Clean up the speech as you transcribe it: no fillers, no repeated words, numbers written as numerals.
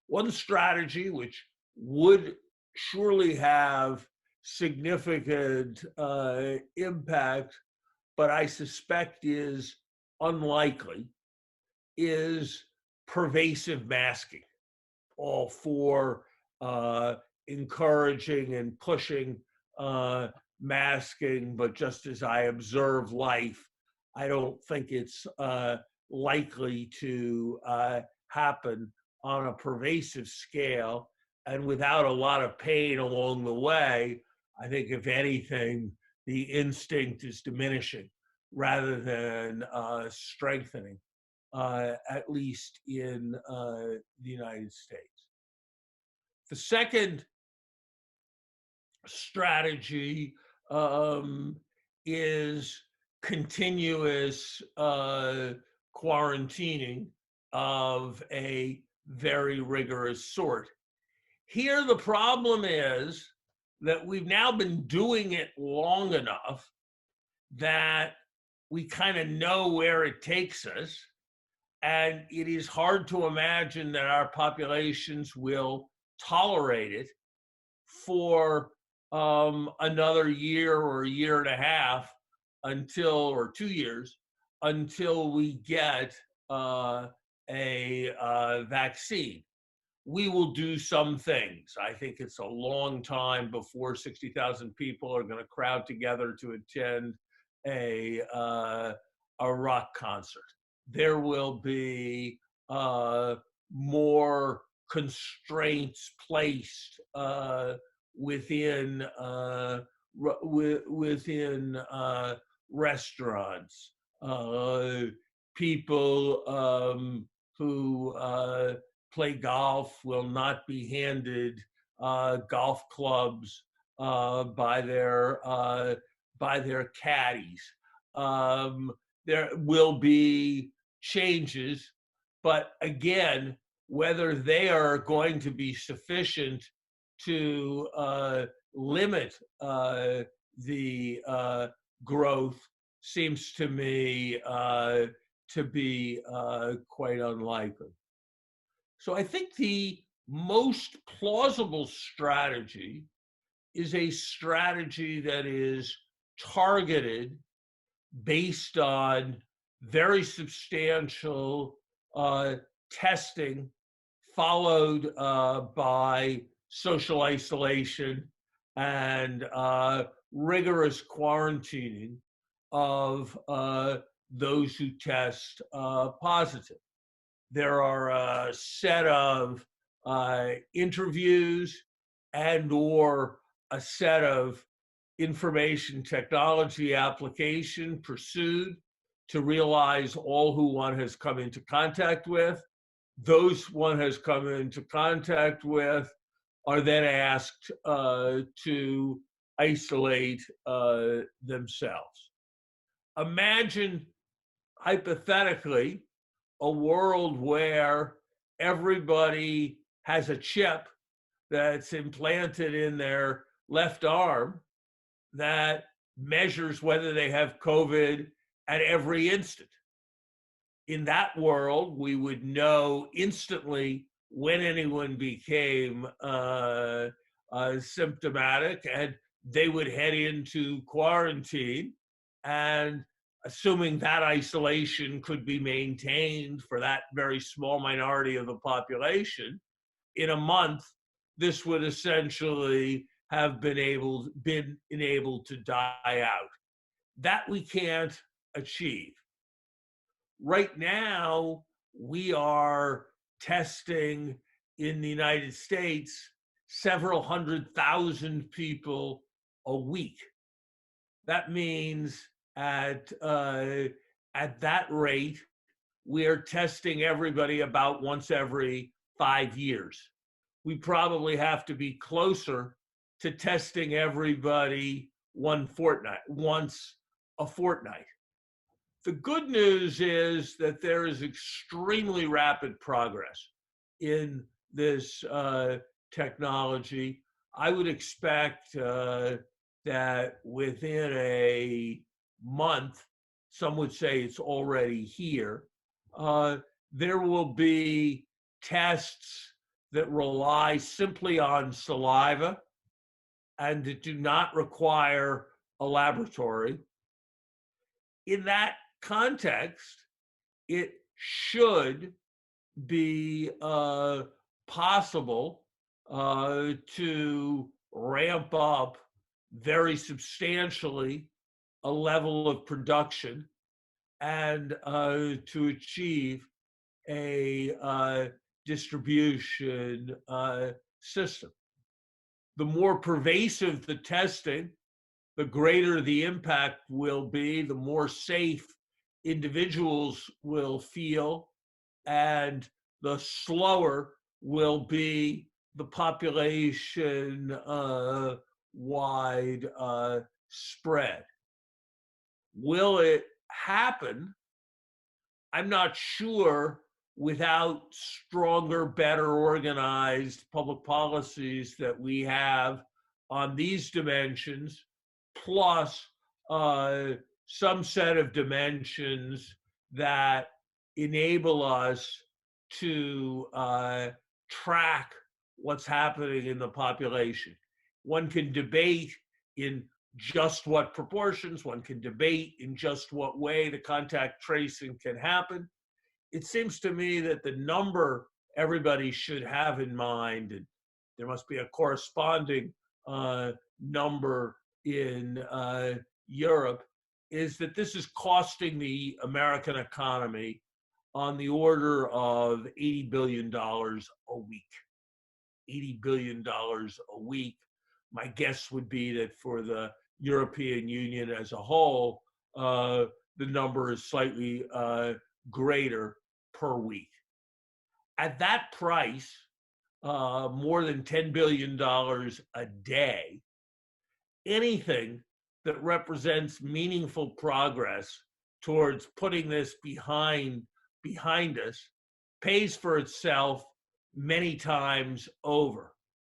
One strategy which would surely have significant impact, but I suspect is unlikely, is pervasive masking, all for uh, encouraging and pushing uh, masking. But just as I observe life, I don't think it's likely to happen on a pervasive scale and without a lot of pain along the way. I think, if anything, the instinct is diminishing rather than strengthening, at least in the United States. The second strategy um, is continuous quarantining of a very rigorous sort. Here, the problem is that we've now been doing it long enough that we kind of know where it takes us. And it is hard to imagine that our populations will tolerate it for another year or a year and a half or 2 years, until we get a vaccine. We will do some things. I think it's a long time before 60,000 people are going to crowd together to attend a, uh, a rock concert. There will be more constraints placed within within restaurants. People who play golf will not be handed golf clubs by their caddies. There will be changes, but again, whether they are going to be sufficient to limit the growth seems to me to be quite unlikely. So I think the most plausible strategy is a strategy that is targeted based on very substantial testing, followed by social isolation and rigorous quarantining of those who test positive. There are a set of interviews and or a set of information technology application pursued to realize all who one has come into contact with. Those one has come into contact with are then asked to isolate themselves. Imagine, hypothetically, a world where everybody has a chip that's implanted in their left arm that measures whether they have COVID at every instant. In that world, we would know instantly when anyone became symptomatic, and they would head into quarantine. And assuming that isolation could be maintained for that very small minority of the population, in a month, this would essentially have been able to die out. That we can't achieve. Right now, we are testing in the United States several 100,000 people a week. That means at that rate, we are testing everybody about once every 5 years. We probably have to be closer to testing everybody once a fortnight. The good news is that there is extremely rapid progress in this technology. I would expect that within a month, some would say it's already here, there will be tests that rely simply on saliva and that do not require a laboratory. In that context, it should be possible to ramp up very substantially a level of production and to achieve a distribution system. The more pervasive the testing, the greater the impact will be, the more safe individuals will feel, and the slower will be the population wide spread. Will it happen? I'm not sure without stronger, better organized public policies that we have on these dimensions, plus some set of dimensions that enable us to track what's happening in the population. One can debate in just what proportions, one can debate in just what way the contact tracing can happen. It seems to me that the number everybody should have in mind, and there must be a corresponding number in Europe, is that this is costing the American economy on the order of $80 billion a week. $80 billion a week. My guess would be that for the European Union as a whole, the number is slightly greater per week. At that price, more than $10 billion a day, anything that represents meaningful progress towards putting this behind us pays for itself many times over.